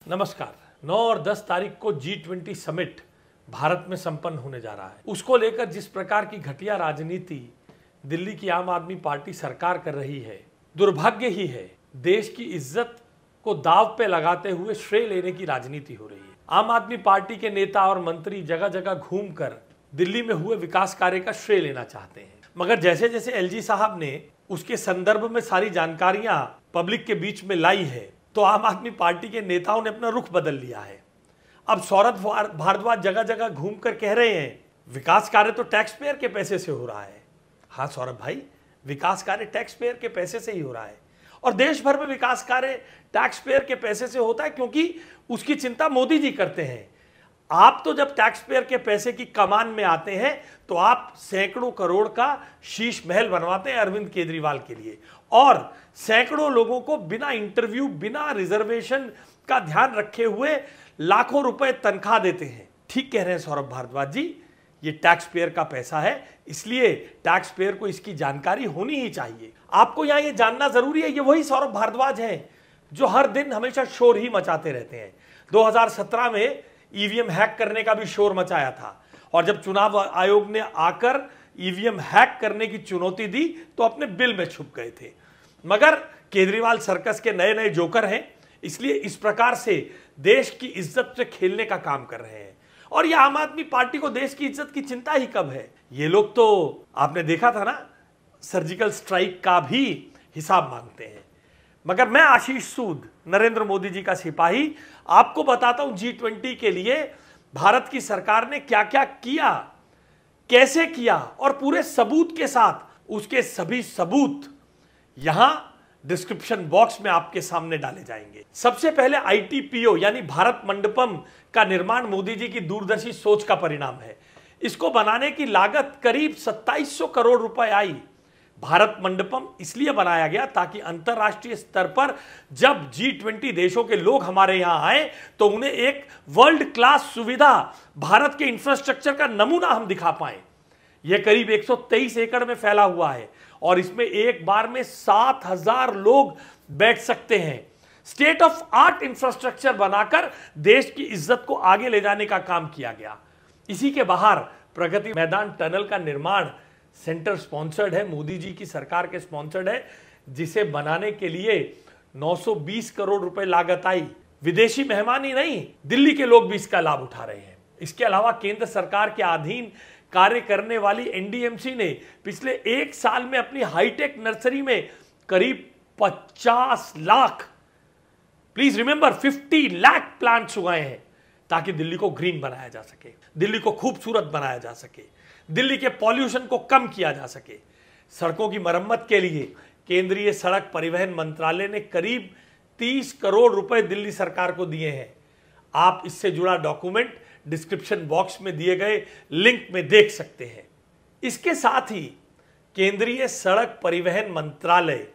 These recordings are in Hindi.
नमस्कार। 9 और 10 तारीख को G20 समिट भारत में संपन्न होने जा रहा है। उसको लेकर जिस प्रकार की घटिया राजनीति दिल्ली की आम आदमी पार्टी सरकार कर रही है, दुर्भाग्य ही है। देश की इज्जत को दांव पे लगाते हुए श्रेय लेने की राजनीति हो रही है। आम आदमी पार्टी के नेता और मंत्री जगह जगह घूमकर दिल्ली में हुए विकास कार्य का श्रेय लेना चाहते हैं, मगर जैसे जैसे एलजी साहब ने उसके संदर्भ में सारी जानकारियां पब्लिक के बीच में लाई है, तो आम आदमी पार्टी के नेताओं ने अपना रुख बदल लिया है। अब सौरभ भारद्वाज जगह जगह घूमकर कह रहे हैं विकास कार्य तो टैक्स पेयर के पैसे से हो रहा है। हाँ सौरभ भाई, विकास कार्य टैक्स पेयर के पैसे से ही हो रहा है और देश भर में विकास कार्य टैक्स पेयर के पैसे से होता है, क्योंकि उसकी चिंता मोदी जी करते हैं। आप तो जब टैक्स पेयर के पैसे की कमान में आते हैं तो आप सैकड़ों करोड़ का शीश महल बनवाते हैं अरविंद केजरीवाल के लिए और सैकड़ों लोगों को बिना इंटरव्यू, बिना रिजर्वेशन का ध्यान रखे हुए लाखों रुपए तनख्वाह देते हैं। ठीक कह रहे हैं सौरभ भारद्वाज जी, ये टैक्स पेयर का पैसा है, इसलिए टैक्स पेयर को इसकी जानकारी होनी ही चाहिए। आपको यहां ये जानना जरूरी है, ये वही सौरभ भारद्वाज हैं जो हर दिन हमेशा शोर ही मचाते रहते हैं। 2017 में ईवीएम हैक करने का भी शोर मचाया था और जब चुनाव आयोग ने आकर ईवीएम हैक करने की चुनौती दी तो अपने बिल में छुप गए थे। मगर केजरीवाल सर्कस के नए नए जोकर हैं, इसलिए इस प्रकार से देश की इज्जत से खेलने का काम कर रहे हैं। और यह आम आदमी पार्टी को देश की इज्जत की चिंता ही कब है। ये लोग तो आपने देखा था ना, सर्जिकल स्ट्राइक का भी हिसाब मांगते हैं। मगर मैं आशीष सूद, नरेंद्र मोदी जी का सिपाही, आपको बताता हूं G20 के लिए भारत की सरकार ने क्या क्या किया, कैसे किया और पूरे सबूत के साथ। उसके सभी सबूत यहां डिस्क्रिप्शन बॉक्स में आपके सामने डाले जाएंगे। सबसे पहले ITPO यानी भारत मंडपम का निर्माण मोदी जी की दूरदर्शी सोच का परिणाम है। इसको बनाने की लागत करीब 2700 करोड़ रुपए आई। भारत मंडपम इसलिए बनाया गया ताकि अंतरराष्ट्रीय स्तर पर जब G20 देशों के लोग हमारे यहां आए तो उन्हें एक वर्ल्ड क्लास सुविधा, भारत के इंफ्रास्ट्रक्चर का नमूना हम दिखा पाए। यह करीब 123 एकड़ में फैला हुआ है और इसमें एक बार में 7000 लोग बैठ सकते हैं। स्टेट ऑफ आर्ट इंफ्रास्ट्रक्चर बनाकर देश की इज्जत को आगे ले जाने का काम किया गया। इसी के बाहर प्रगति मैदान टनल का निर्माण सेंटर स्पॉन्सर्ड है, मोदी जी की सरकार के स्पॉन्सर्ड है, जिसे बनाने के लिए 920 करोड़ रुपए लागत आई। विदेशी मेहमान ही नहीं, दिल्ली के लोग भी इसका लाभ उठा रहे हैं। इसके अलावा केंद्र सरकार के अधीन कार्य करने वाली NDMC ने पिछले एक साल में अपनी हाईटेक नर्सरी में करीब 50 lakh, please remember 50 lakh plants उगाए हैं ताकि दिल्ली को ग्रीन बनाया जा सके, दिल्ली को खूबसूरत बनाया जा सके, दिल्ली के पॉल्यूशन को कम किया जा सके। सड़कों की मरम्मत के लिए केंद्रीय सड़क परिवहन मंत्रालय ने करीब 30 करोड़ रुपए दिल्ली सरकार को दिए हैं। आप इससे जुड़ा डॉक्यूमेंट डिस्क्रिप्शन बॉक्स में दिए गए लिंक में देख सकते हैं। इसके साथ ही केंद्रीय सड़क परिवहन मंत्रालय,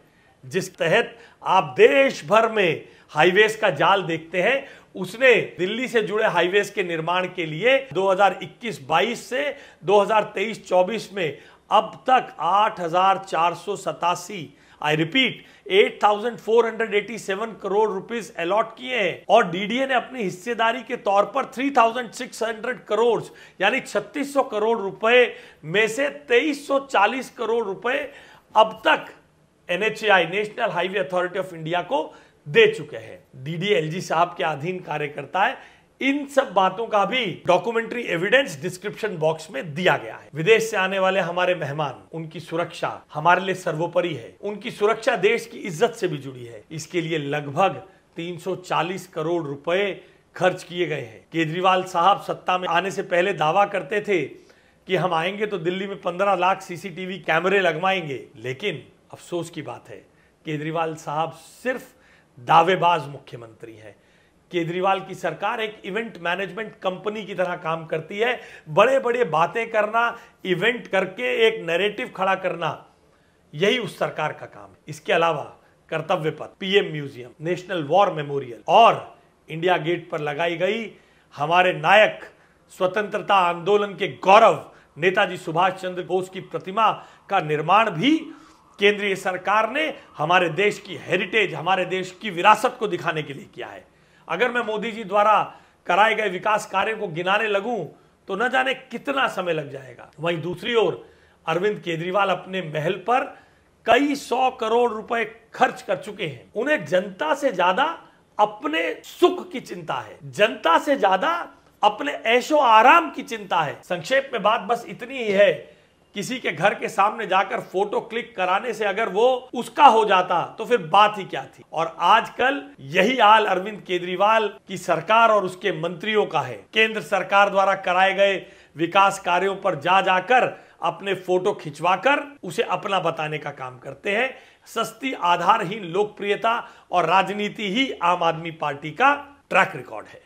जिस तहत आप देश भर में हाईवेज का जाल देखते हैं, उसने दिल्ली से जुड़े हाईवेज के निर्माण के लिए 2021-22 से 2023-24 में अब तक 8,487, I repeat 8,487 crore rupees allot किए हैं और DDA ने अपनी हिस्सेदारी के तौर पर 3,600 करोड़ यानी 3600 करोड़ रुपए में से 2340 करोड़ रुपए अब तक NHAI, national highway authority of India को दे चुके हैं। DDA LG साहब के अधीन कार्य करता है। इन सब बातों का भी डॉक्यूमेंट्री एविडेंस डिस्क्रिप्शन बॉक्स में दिया गया है। विदेश से आने वाले हमारे मेहमान, उनकी सुरक्षा हमारे लिए सर्वोपरि है। उनकी सुरक्षा देश की इज्जत से भी जुड़ी है। इसके लिए लगभग 340 करोड़ रुपए खर्च किए गए हैं। केजरीवाल साहब सत्ता में आने से पहले दावा करते थे कि हम आएंगे तो दिल्ली में 15 लाख CCTV कैमरे लगवाएंगे, लेकिन अफसोस की बात है केजरीवाल साहब सिर्फ दावेबाज मुख्यमंत्री हैं। केजरीवाल की सरकार एक इवेंट मैनेजमेंट कंपनी की तरह काम करती है। बड़े बड़े बातें करना, इवेंट करके एक नैरेटिव खड़ा करना, यही उस सरकार का काम है। इसके अलावा कर्तव्य पथ, PM museum, national war memorial और इंडिया गेट पर लगाई गई हमारे नायक, स्वतंत्रता आंदोलन के गौरव नेताजी सुभाष चंद्र बोस की प्रतिमा का निर्माण भी केंद्रीय सरकार ने हमारे देश की हेरिटेज, हमारे देश की विरासत को दिखाने के लिए किया है। अगर मैं मोदी जी द्वारा कराए गए विकास कार्यों को गिनाने लगूं तो न जाने कितना समय लग जाएगा। वहीं दूसरी ओर अरविंद केजरीवाल अपने महल पर कई 100 करोड़ रुपए खर्च कर चुके हैं। उन्हें जनता से ज्यादा अपने सुख की चिंता है, जनता से ज्यादा अपने ऐशो आराम की चिंता है। संक्षेप में बात बस इतनी ही है, किसी के घर के सामने जाकर फोटो क्लिक कराने से अगर वो उसका हो जाता तो फिर बात ही क्या थी। और आजकल यही हाल अरविंद केजरीवाल की सरकार और उसके मंत्रियों का है। केंद्र सरकार द्वारा कराए गए विकास कार्यों पर जाकर अपने फोटो खिंचवाकर उसे अपना बताने का काम करते हैं। सस्ती आधारहीन लोकप्रियता और राजनीति ही आम आदमी पार्टी का ट्रैक रिकॉर्ड है।